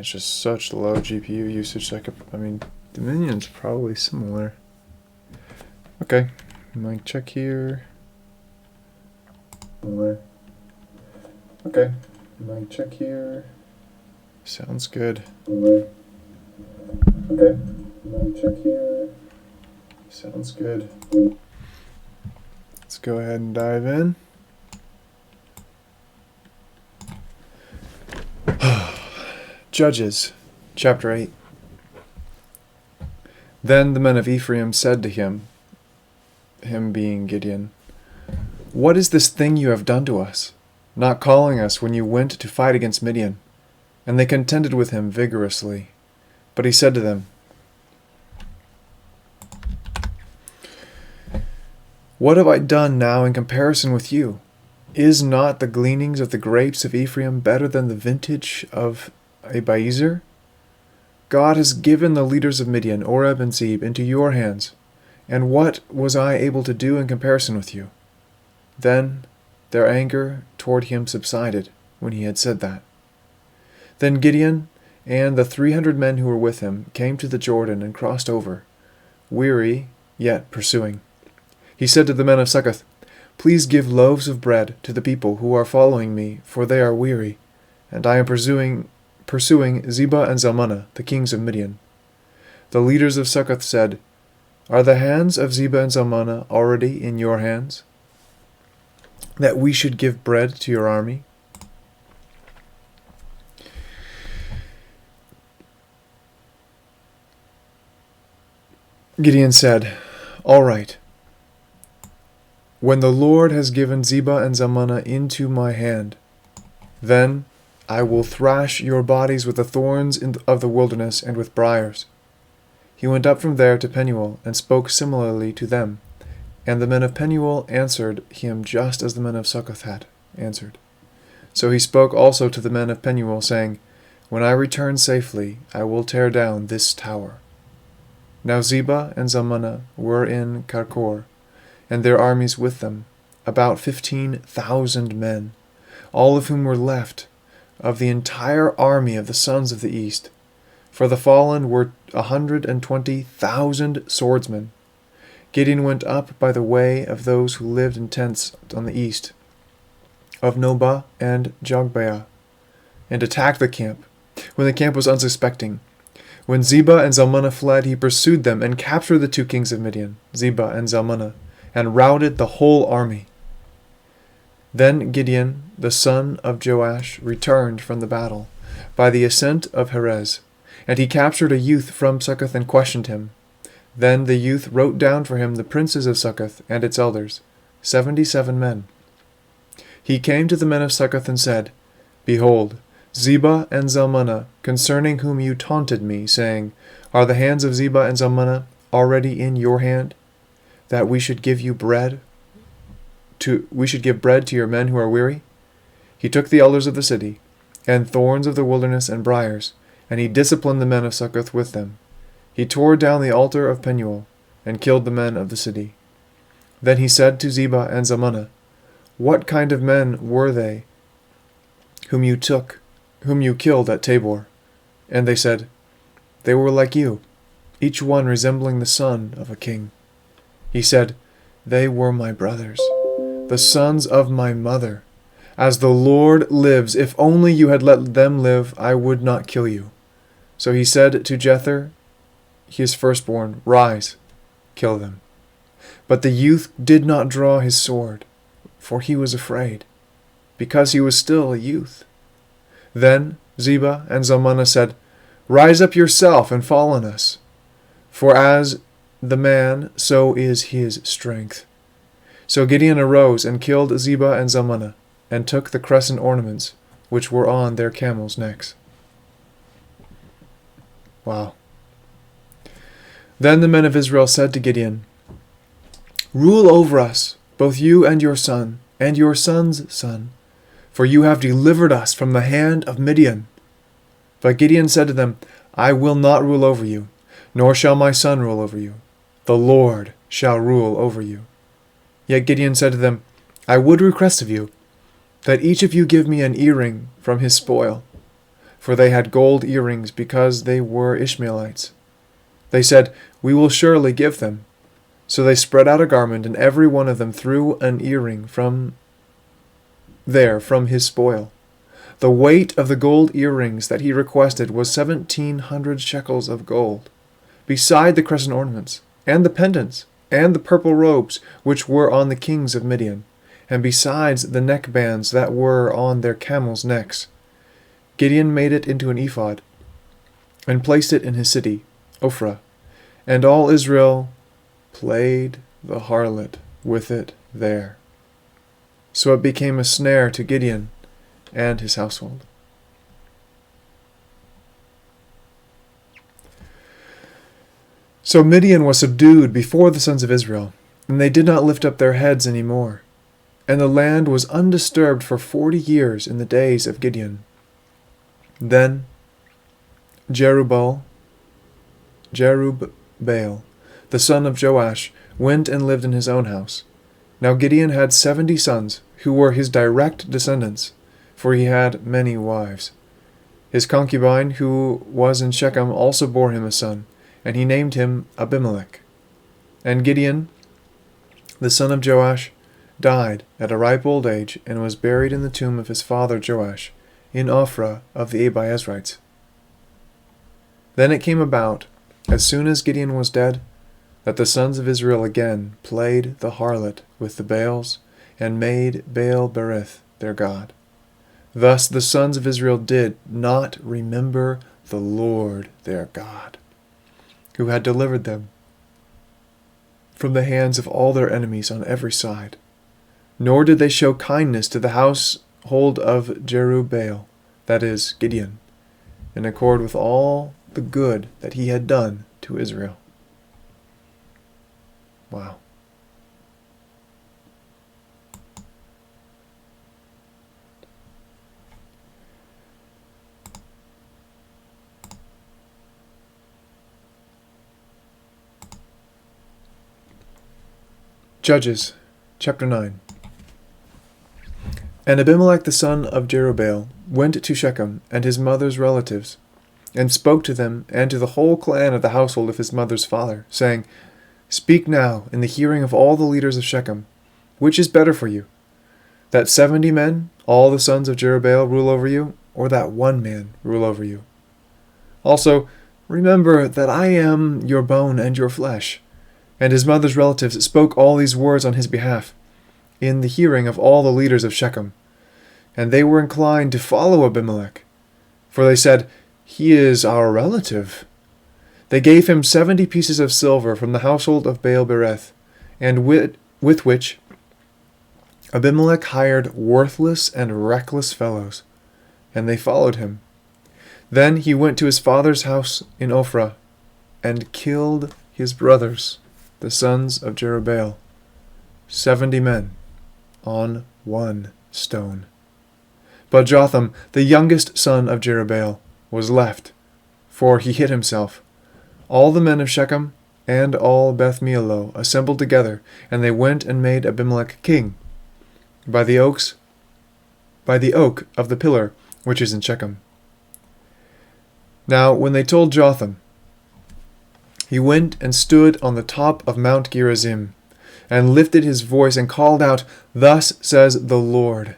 it's just such low GPU usage. I mean, Dominion's probably similar. Okay, mic check here. Okay, mic check here. Sounds good. Okay, mic check here. Sounds good. Let's go ahead and dive in. Judges, chapter 8. Then the men of Ephraim said to him being Gideon, "What is this thing you have done to us, not calling us when you went to fight against Midian?" And they contended with him vigorously. But he said to them, "What have I done now in comparison with you? Is not the gleanings of the grapes of Ephraim better than the vintage of Abiezer? God has given the leaders of Midian, Oreb and Zeb, into your hands, and what was I able to do in comparison with you?" Then their anger toward him subsided when he had said that. Then Gideon and the 300 men who were with him came to the Jordan and crossed over, weary yet pursuing. He said to the men of Succoth, "Please give loaves of bread to the people who are following me, for they are weary, and I am pursuing Zebah and Zalmunna, the kings of Midian." The leaders of Succoth said, "Are the hands of Zebah and Zalmunna already in your hands, that we should give bread to your army?" Gideon said, "All right. When the Lord has given Zebah and Zalmunna into my hand, then I will thrash your bodies with the thorns of the wilderness and with briars." He went up from there to Penuel and spoke similarly to them, and the men of Penuel answered him just as the men of Succoth had answered. So he spoke also to the men of Penuel, saying, "When I return safely, I will tear down this tower." Now Zebah and Zalmunna were in Karkor, and their armies with them, about 15,000 men, all of whom were left of the entire army of the sons of the east. For the fallen were 120,000 swordsmen. Gideon went up by the way of those who lived in tents on the east, of Nobah and Jogbeah, and attacked the camp, when the camp was unsuspecting. When Zebah and Zalmunna fled, he pursued them and captured the 2 kings of Midian, Zebah and Zalmunna, and routed the whole army. Then Gideon, the son of Joash, returned from the battle by the ascent of Heres, and he captured a youth from Succoth and questioned him. Then the youth wrote down for him the princes of Succoth and its elders, 77 men. He came to the men of Succoth and said, "Behold, Zebah and Zalmunna, concerning whom you taunted me, saying, 'Are the hands of Zebah and Zalmunna already in your hand, that we should give bread to your men who are weary?' He took the elders of the city, and thorns of the wilderness and briars, and he disciplined the men of Succoth with them. He tore down the altar of Penuel, and killed the men of the city. Then he said to Zebah and Zalmunna, 'What kind of men were they whom you killed at Tabor?' And they said, 'They were like you, each one resembling the son of a king.' He said, 'They were my brothers, the sons of my mother. As the Lord lives, if only you had let them live, I would not kill you.' So he said to Jether, his firstborn, 'Rise, kill them.' But the youth did not draw his sword, for he was afraid, because he was still a youth. Then Zebah and Zalmunna said, 'Rise up yourself and fall on us, for as the man, so is his strength.' So Gideon arose and killed Zebah and Zalmunna, and took the crescent ornaments which were on their camels' necks." Wow. Then the men of Israel said to Gideon, "Rule over us, both you and your son, and your son's son, for you have delivered us from the hand of Midian." But Gideon said to them, "I will not rule over you, nor shall my son rule over you. The Lord shall rule over you." Yet Gideon said to them, "I would request of you, that each of you give me an earring from his spoil. for they had gold earrings because they were Ishmaelites. They said, "We will surely give them." So they spread out a garment, and every one of them threw an earring from his spoil. The weight of the gold earrings that he requested was 1,700 shekels of gold, beside the crescent ornaments, and the pendants, and the purple robes which were on the kings of Midian, and besides the neckbands that were on their camels' necks. Gideon made it into an ephod, and placed it in his city, Ophrah, and all Israel played the harlot with it there. So it became a snare to Gideon and his household. So Midian was subdued before the sons of Israel, and they did not lift up their heads any more. And the land was undisturbed for 40 years in the days of Gideon. Then Jerubbaal, the son of Joash, went and lived in his own house. Now Gideon had 70 sons, who were his direct descendants, for he had many wives. His concubine, who was in Shechem, also bore him a son, and he named him Abimelech. And Gideon, the son of Joash, died at a ripe old age, and was buried in the tomb of his father Joash, in Ophrah of the Abiezrites. Then it came about, as soon as Gideon was dead, that the sons of Israel again played the harlot with the Baals, and made Baal-berith their god. Thus the sons of Israel did not remember the Lord their God, who had delivered them from the hands of all their enemies on every side. Nor did they show kindness to the household of Jerubbaal, that is, Gideon, in accord with all the good that he had done to Israel. Wow. Judges, chapter 9. And Abimelech the son of Jerubbaal went to Shechem and his mother's relatives, and spoke to them and to the whole clan of the household of his mother's father, saying, Speak now in the hearing of all the leaders of Shechem, which is better for you, that 70 men, all the sons of Jerubbaal, rule over you, or that 1 man rule over you? Also, remember that I am your bone and your flesh. And his mother's relatives spoke all these words on his behalf, in the hearing of all the leaders of Shechem. And they were inclined to follow Abimelech, for they said, He is our relative. They gave him 70 pieces of silver from the household of Baal-berith, and with which Abimelech hired worthless and reckless fellows, and they followed him. Then he went to his father's house in Ophrah, and killed his brothers, the sons of Jerubbaal, 70 men, on 1 stone. But Jotham, the youngest son of Jerubbaal, was left, for he hid himself. All the men of Shechem and all Beth Millo assembled together, and they went and made Abimelech king, by the oak of the pillar which is in Shechem. Now when they told Jotham, he went and stood on the top of Mount Gerizim, and lifted his voice and called out, Thus says the Lord.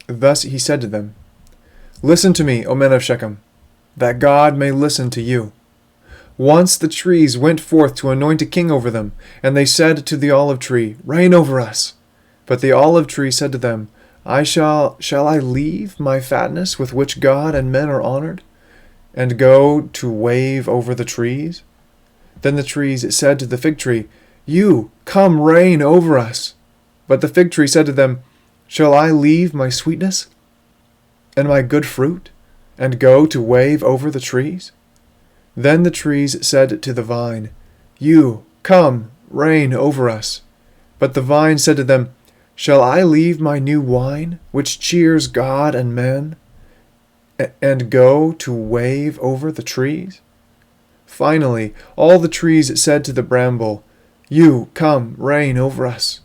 Thus he said to them, Listen to me, O men of Shechem, that God may listen to you. Once the trees went forth to anoint a king over them, and they said to the olive tree, Reign over us. But the olive tree said to them, Shall I leave my fatness with which God and men are honored, and go to wave over the trees? Then the trees said to the fig tree, You, come reign over us. But the fig tree said to them, Shall I leave my sweetness and my good fruit, and go to wave over the trees? Then the trees said to the vine, You, come reign over us. But the vine said to them, Shall I leave my new wine, which cheers God and men, and go to wave over the trees? Finally, all the trees said to the bramble, You, come, reign over us.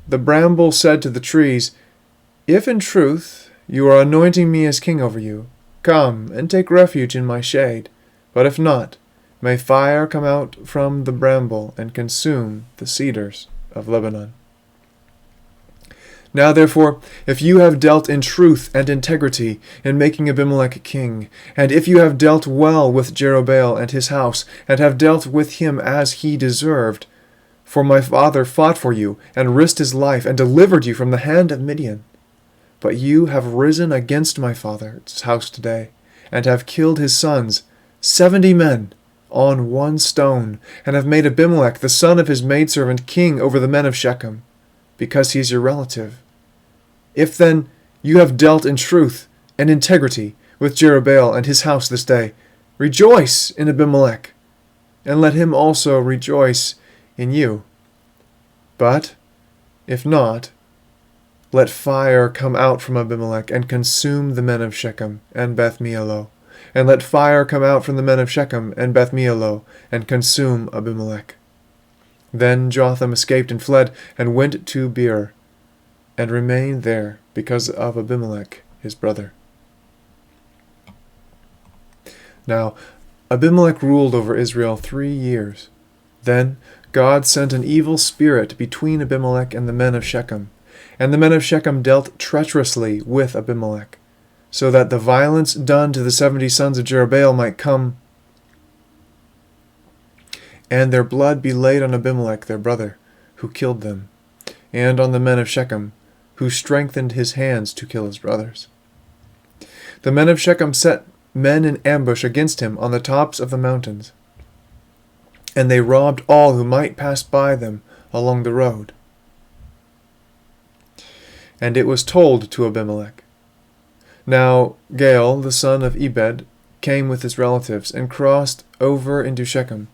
the bramble said to the trees, "If in truth you are anointing me as king over you, come and take refuge in my shade. But if not, may fire come out from the bramble and consume the cedars of Lebanon." Now therefore, if you have dealt in truth and integrity in making Abimelech king, and if you have dealt well with Jerubbaal and his house, and have dealt with him as he deserved, for my father fought for you, and risked his life, and delivered you from the hand of Midian. But you have risen against my father's house today, and have killed his sons, 70 men, on one stone, and have made Abimelech the son of his maidservant king over the men of Shechem, because he is your relative. If then you have dealt in truth and integrity with Jerubbaal and his house this day, rejoice in Abimelech, and let him also rejoice in you. But if not, let fire come out from Abimelech and consume the men of Shechem and Beth Millo, and let fire come out from the men of Shechem and Beth Millo and consume Abimelech. Then Jotham escaped and fled and went to Beer, and remained there because of Abimelech his brother. Now Abimelech ruled over Israel 3 years. Then God sent an evil spirit between Abimelech and the men of Shechem, and the men of Shechem dealt treacherously with Abimelech, so that the violence done to the 70 sons of Jerubbaal might come, and their blood be laid on Abimelech their brother, who killed them, and on the men of Shechem, who strengthened his hands to kill his brothers. The men of Shechem set men in ambush against him on the tops of the mountains, and they robbed all who might pass by them along the road. And it was told to Abimelech. Now Gaal, the son of Ebed, came with his relatives, and crossed over into Shechem,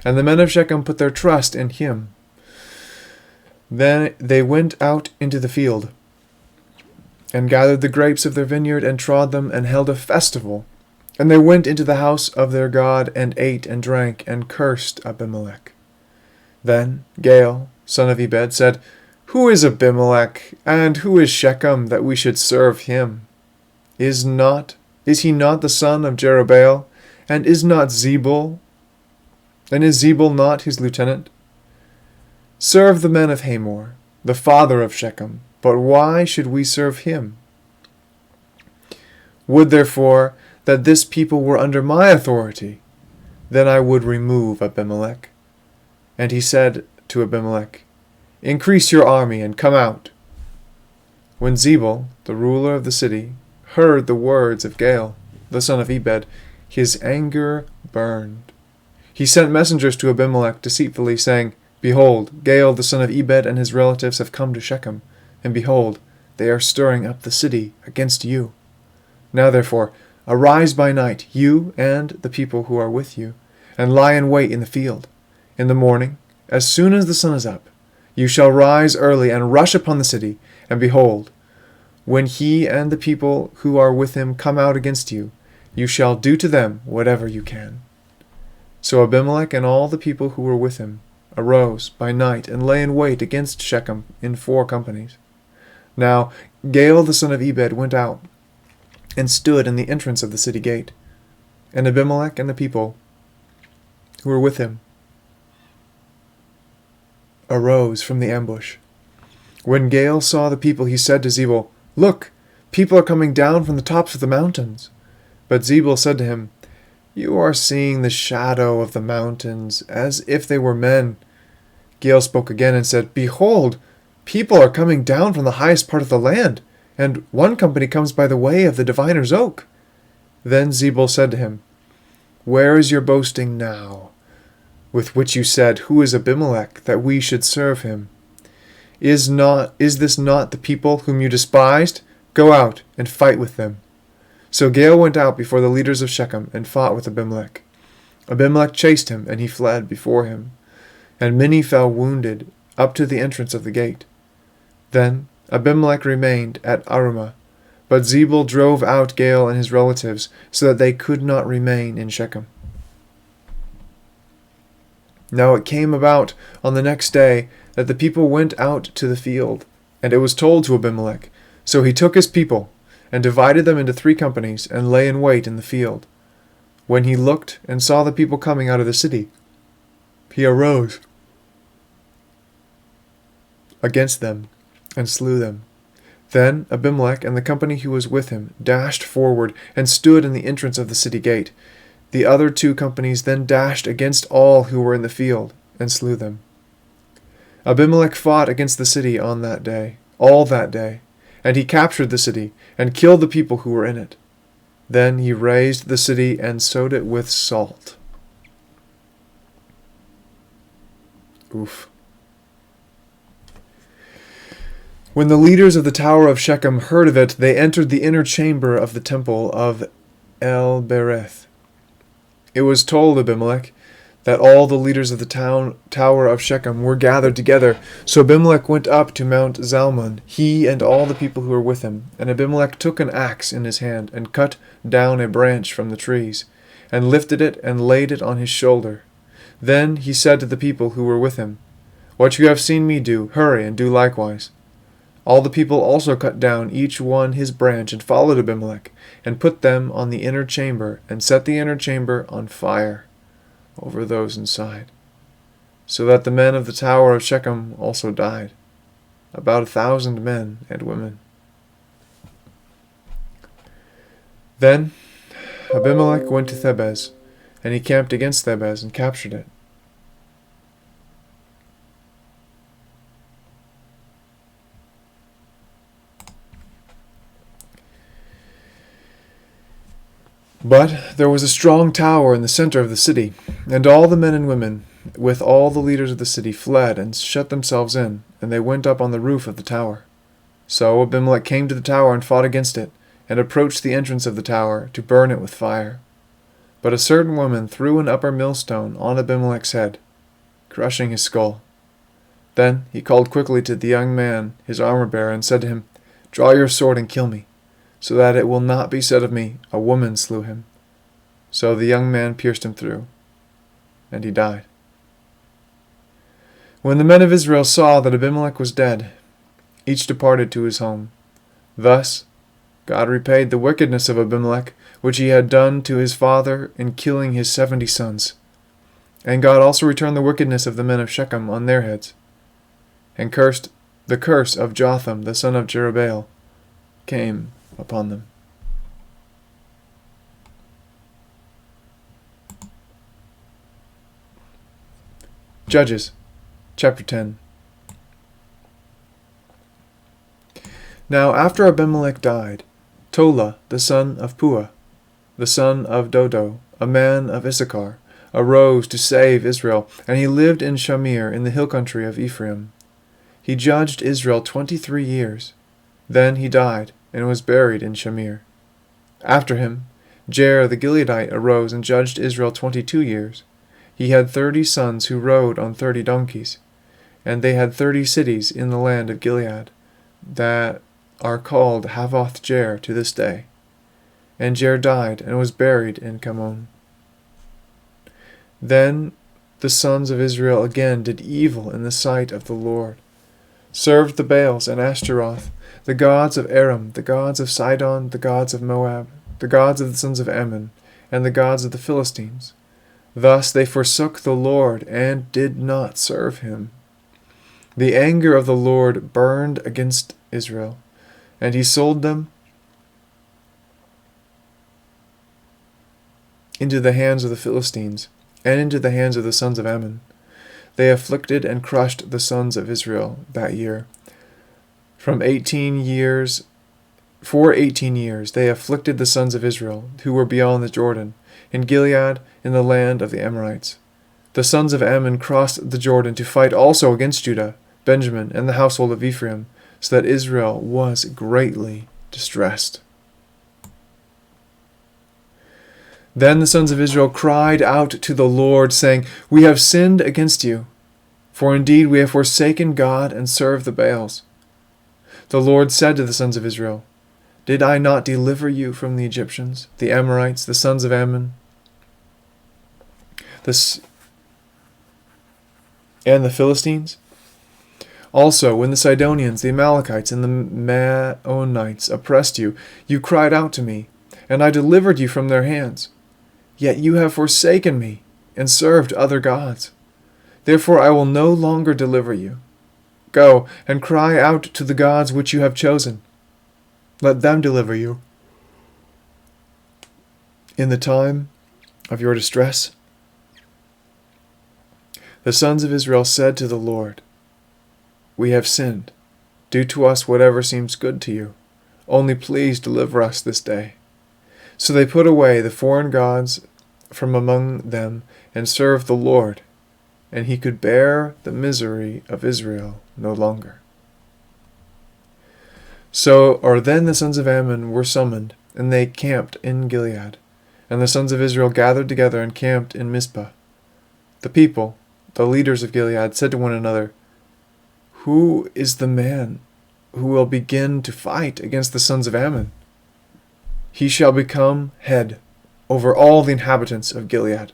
and the men of Shechem put their trust in him. Then they went out into the field, and gathered the grapes of their vineyard, and trod them, and held a festival. And they went into the house of their God, and ate and drank, and cursed Abimelech. Then Gaal, son of Ebed, said, "Who is Abimelech, and who is Shechem, that we should serve him? Is he not the son of Jerubbaal, and is Zebul not his lieutenant? Serve the men of Hamor, the father of Shechem, but why should we serve him? Would therefore that this people were under my authority, then I would remove Abimelech." And he said to Abimelech, "Increase your army, and come out." When Zebul, the ruler of the city, heard the words of Gaal, the son of Ebed, his anger burned. He sent messengers to Abimelech deceitfully, saying, "Behold, Gaal, the son of Ebed, and his relatives have come to Shechem, and behold, they are stirring up the city against you. Now therefore, arise by night, you and the people who are with you, and lie in wait in the field. In the morning, as soon as the sun is up, you shall rise early and rush upon the city, and behold, when he and the people who are with him come out against you, you shall do to them whatever you can." So Abimelech and all the people who were with him arose by night and lay in wait against Shechem in 4 companies. Now Gaal the son of Ebed went out and stood in the entrance of the city gate, and Abimelech and the people who were with him arose from the ambush. When Gaal saw the people, he said to Zebul, "Look, people are coming down from the tops of the mountains." But Zebul said to him, "You are seeing the shadow of the mountains, as if they were men." Gaal spoke again and said, "Behold, people are coming down from the highest part of the land, and one company comes by the way of the diviner's oak." Then Zebul said to him, "Where is your boasting now, with which you said, 'Who is Abimelech, that we should serve him?' Is this not the people whom you despised? Go out and fight with them." So Gaal went out before the leaders of Shechem and fought with Abimelech. Abimelech chased him, and he fled before him, and many fell wounded up to the entrance of the gate. Then Abimelech remained at Arumah, but Zebul drove out Gaal and his relatives, so that they could not remain in Shechem. Now it came about on the next day that the people went out to the field, and it was told to Abimelech. So he took his people, and divided them into 3 companies, and lay in wait in the field. When he looked and saw the people coming out of the city, he arose against them, and slew them. Then Abimelech and the company who was with him dashed forward, and stood in the entrance of the city gate. The other 2 companies then dashed against all who were in the field, and slew them. Abimelech fought against the city on that day, all that day, and he captured the city, and killed the people who were in it. Then he razed the city, and sowed it with salt. Oof. When the leaders of the Tower of Shechem heard of it, they entered the inner chamber of the temple of El-Berith. It was told Abimelech that all the leaders of the Tower of Shechem were gathered together. So Abimelech went up to Mount Zalmon, he and all the people who were with him. And Abimelech took an axe in his hand, and cut down a branch from the trees, and lifted it, and laid it on his shoulder. Then he said to the people who were with him, "What you have seen me do, hurry and do likewise." All the people also cut down each one his branch, and followed Abimelech, and put them on the inner chamber, and set the inner chamber on fire over those inside, so that the men of the Tower of Shechem also died, about 1,000 men and women. Then Abimelech went to Thebez, and he camped against Thebez and captured it. But there was a strong tower in the center of the city, and all the men and women, with all the leaders of the city, fled and shut themselves in, and they went up on the roof of the tower. So Abimelech came to the tower and fought against it, and approached the entrance of the tower to burn it with fire. But a certain woman threw an upper millstone on Abimelech's head, crushing his skull. Then he called quickly to the young man, his armor-bearer, and said to him, "Draw your sword and kill me, so that it will not be said of me, 'A woman slew him.'" So the young man pierced him through, and he died. When the men of Israel saw that Abimelech was dead, each departed to his home. Thus God repaid the wickedness of Abimelech, which he had done to his father in killing his 70 sons. And God also returned the wickedness of the men of Shechem on their heads, and the curse of Jotham the son of Jerubbaal came upon them. Judges, chapter 10. Now after Abimelech died, Tola the son of Puah, the son of Dodo, a man of Issachar, arose to save Israel, and he lived in Shamir in the hill country of Ephraim. He judged Israel 23 years. Then he died, and was buried in Shamir. After him, Jair the Gileadite arose and judged Israel 22 years. He had 30 sons who rode on 30 donkeys, and they had 30 cities in the land of Gilead that are called Havoth Jair to this day. And Jair died and was buried in Kamon. Then the sons of Israel again did evil in the sight of the Lord, served the Baals and Ashtaroth, the gods of Aram, the gods of Sidon, the gods of Moab, the gods of the sons of Ammon, and the gods of the Philistines. Thus they forsook the Lord and did not serve him. The anger of the Lord burned against Israel, and he sold them into the hands of the Philistines, and into the hands of the sons of Ammon. They afflicted and crushed the sons of Israel that year. For 18 years they afflicted the sons of Israel, who were beyond the Jordan, in Gilead, in the land of the Amorites. The sons of Ammon crossed the Jordan to fight also against Judah, Benjamin, and the household of Ephraim, so that Israel was greatly distressed. Then the sons of Israel cried out to the Lord, saying, "We have sinned against you, for indeed we have forsaken God and served the Baals." The Lord said to the sons of Israel, "Did I not deliver you from the Egyptians, the Amorites, the sons of Ammon, and the Philistines? Also, when the Sidonians, the Amalekites, and the Maonites oppressed you, you cried out to me, and I delivered you from their hands. Yet you have forsaken me, and served other gods. Therefore I will no longer deliver you. Go, and cry out to the gods which you have chosen. Let them deliver you. In the time of your distress, the sons of Israel said to the Lord, We have sinned. Do to us whatever seems good to you. Only please deliver us this day. So they put away the foreign gods from among them and served the Lord, and he could bear the misery of Israel no longer. Then the sons of Ammon were summoned, and they camped in Gilead. And the sons of Israel gathered together and camped in Mizpah. The people, the leaders of Gilead, said to one another, Who is the man who will begin to fight against the sons of Ammon? He shall become head over all the inhabitants of Gilead.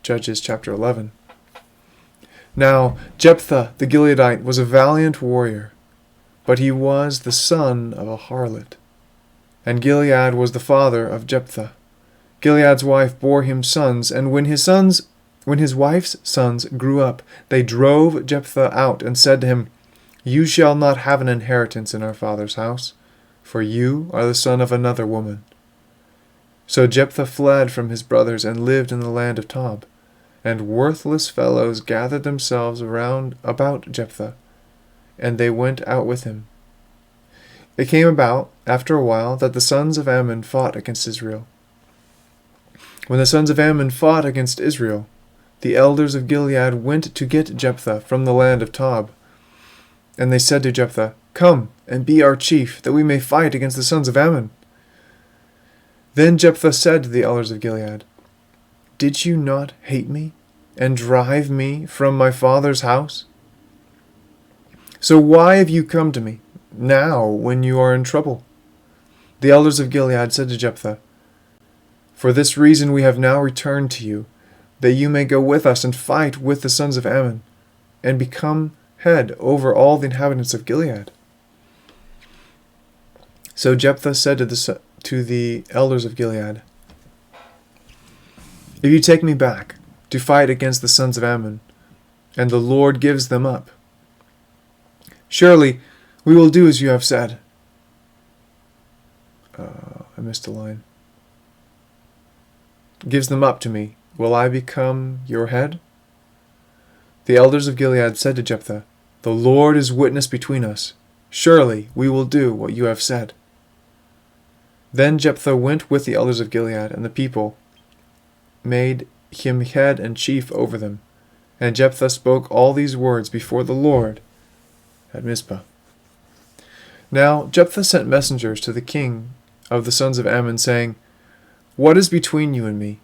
Judges chapter 11. Now Jephthah the Gileadite was a valiant warrior, but he was the son of a harlot. And Gilead was the father of Jephthah. Gilead's wife bore him sons, and when his wife's sons grew up, they drove Jephthah out and said to him, You shall not have an inheritance in our father's house, for you are the son of another woman. So Jephthah fled from his brothers and lived in the land of Tob. And worthless fellows gathered themselves about Jephthah, and they went out with him. It came about, after a while, that the sons of Ammon fought against Israel. When the sons of Ammon fought against Israel, the elders of Gilead went to get Jephthah from the land of Tob. And they said to Jephthah, Come and be our chief, that we may fight against the sons of Ammon. Then Jephthah said to the elders of Gilead, Did you not hate me, and drive me from my father's house? So why have you come to me, now when you are in trouble? The elders of Gilead said to Jephthah, For this reason we have now returned to you, that you may go with us and fight with the sons of Ammon, and become head over all the inhabitants of Gilead. So Jephthah said to the elders of Gilead, If you take me back to fight against the sons of Ammon, and the Lord gives them up, surely we will do as you have said. I missed a line. Gives them up to me. Will I become your head? The elders of Gilead said to Jephthah, The Lord is witness between us. Surely we will do what you have said. Then Jephthah went with the elders of Gilead, and the people made him head and chief over them. And Jephthah spoke all these words before the Lord at Mizpah. Now Jephthah sent messengers to the king of the sons of Ammon, saying, What is between you and me,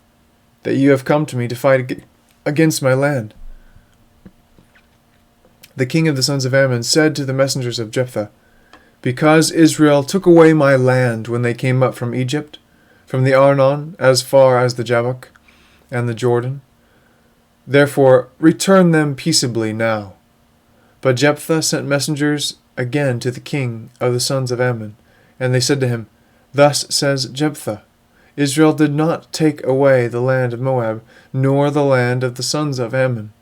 that you have come to me to fight against my land? The king of the sons of Ammon said to the messengers of Jephthah, Because Israel took away my land when they came up from Egypt, from the Arnon as far as the Jabbok and the Jordan. Therefore return them peaceably now. But Jephthah sent messengers again to the king of the sons of Ammon, and they said to him, Thus says Jephthah, Israel did not take away the land of Moab, nor the land of the sons of Ammon.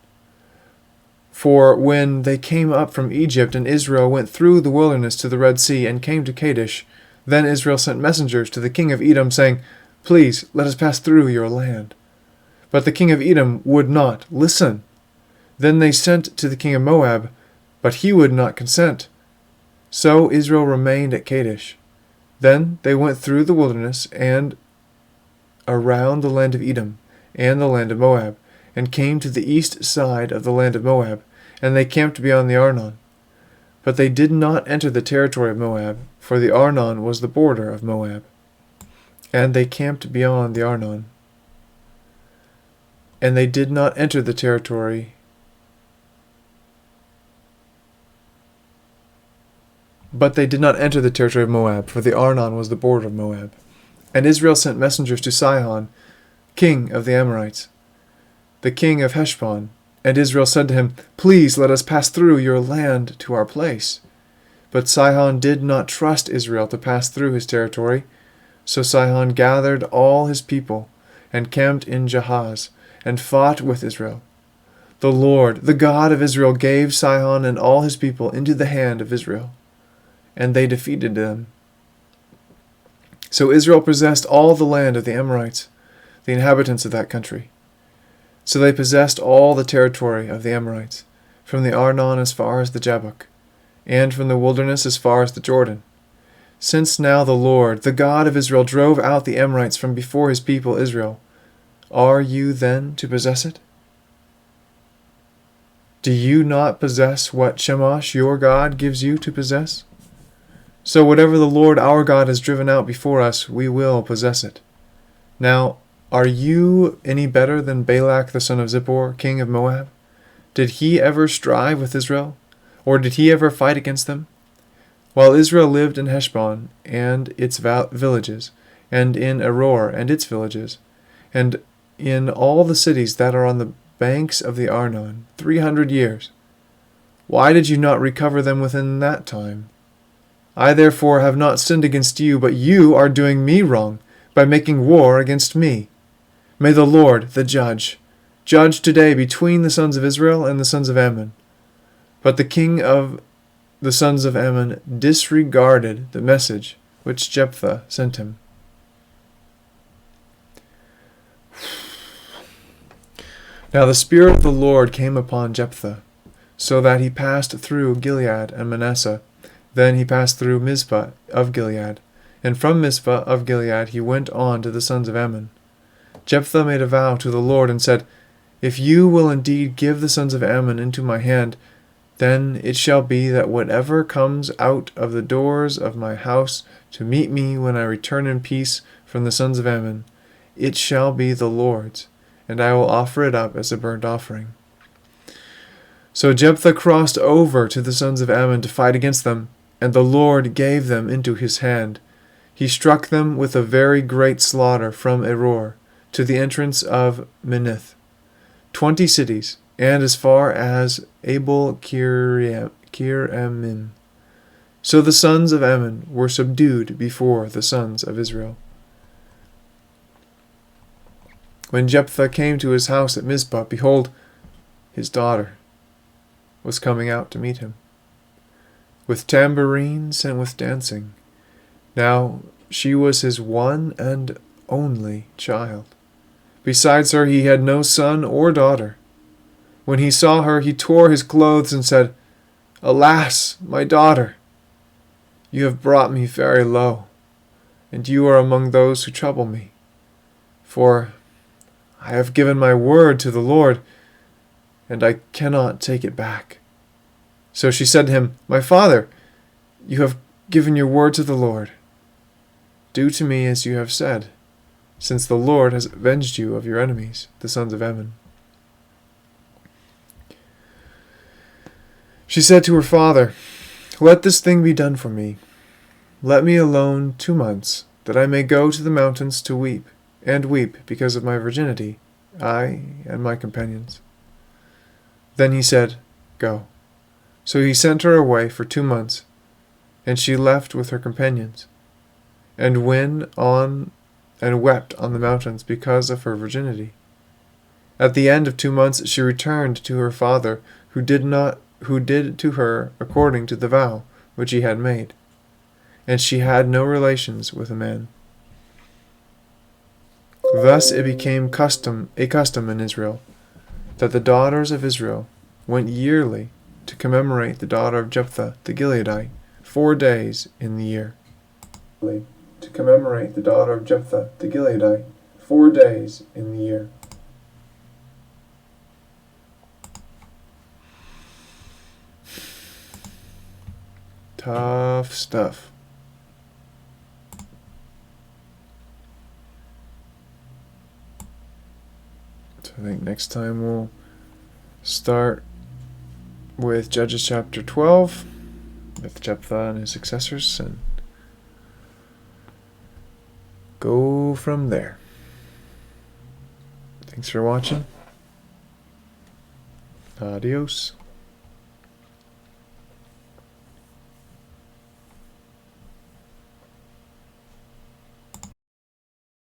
For when they came up from Egypt, and Israel went through the wilderness to the Red Sea, and came to Kadesh, then Israel sent messengers to the king of Edom, saying, Please, let us pass through your land. But the king of Edom would not listen. Then they sent to the king of Moab, but he would not consent. So Israel remained at Kadesh. Then they went through the wilderness, and around the land of Edom, and the land of Moab, and came to the east side of the land of Moab, and they camped beyond the Arnon. But they did not enter the territory of Moab, for the Arnon was the border of Moab. And they camped beyond the Arnon. And they did not enter the territory. But they did not enter the territory of Moab, for the Arnon was the border of Moab. And Israel sent messengers to Sihon, king of the Amorites, the king of Heshbon. And Israel said to him, Please let us pass through your land to our place. But Sihon did not trust Israel to pass through his territory. So Sihon gathered all his people and camped in Jahaz and fought with Israel. The Lord, the God of Israel, gave Sihon and all his people into the hand of Israel, and they defeated them. So Israel possessed all the land of the Amorites, the inhabitants of that country. So they possessed all the territory of the Amorites, from the Arnon as far as the Jabbok, and from the wilderness as far as the Jordan. Since now the Lord, the God of Israel, drove out the Amorites from before his people Israel, are you then to possess it? Do you not possess what Chemosh your God gives you to possess? So whatever the Lord our God has driven out before us, we will possess it. Now, are you any better than Balak the son of Zippor, king of Moab? Did he ever strive with Israel? Or did he ever fight against them? While Israel lived in Heshbon and its villages, and in Aroer and its villages, and in all the cities that are on the banks of the Arnon, 300 years. Why did you not recover them within that time? I therefore have not sinned against you, but you are doing me wrong by making war against me. May the Lord, the judge today between the sons of Israel and the sons of Ammon. But the king of the sons of Ammon disregarded the message which Jephthah sent him. Now the Spirit of the Lord came upon Jephthah, so that he passed through Gilead and Manasseh. Then he passed through Mizpah of Gilead, and from Mizpah of Gilead he went on to the sons of Ammon. Jephthah made a vow to the Lord and said, If you will indeed give the sons of Ammon into my hand, then it shall be that whatever comes out of the doors of my house to meet me when I return in peace from the sons of Ammon, it shall be the Lord's, and I will offer it up as a burnt offering. So Jephthah crossed over to the sons of Ammon to fight against them, and the Lord gave them into his hand. He struck them with a very great slaughter from Aroer to the entrance of Minnith, 20 cities, and as far as Abel Kiremim. So the sons of Ammon were subdued before the sons of Israel. When Jephthah came to his house at Mizpah, behold, his daughter was coming out to meet him, with tambourines and with dancing. Now she was his one and only child. Besides her he had no son or daughter. When he saw her, he tore his clothes and said, Alas, my daughter, you have brought me very low, and you are among those who trouble me. For I have given my word to the Lord, and I cannot take it back. So she said to him, My father, you have given your word to the Lord. Do to me as you have said, since the Lord has avenged you of your enemies, the sons of Ammon. She said to her father, Let this thing be done for me. Let me alone 2 months, that I may go to the mountains to weep, and weep because of my virginity, I and my companions. Then he said, Go. So he sent her away for 2 months, and she left with her companions, and went on and wept on the mountains because of her virginity. At the end of 2 months she returned to her father, who did to her according to the vow which he had made, and she had no relations with a man. Thus it became a custom in Israel, that the daughters of Israel went yearly to commemorate the daughter of Jephthah the Gileadite 4 days in the year. To commemorate the daughter of Jephthah the Gileadite 4 days in the year. Tough stuff. So I think next time we'll start with Judges chapter 12, with Jephthah and his successors, and go from there. Thanks for watching. Adios.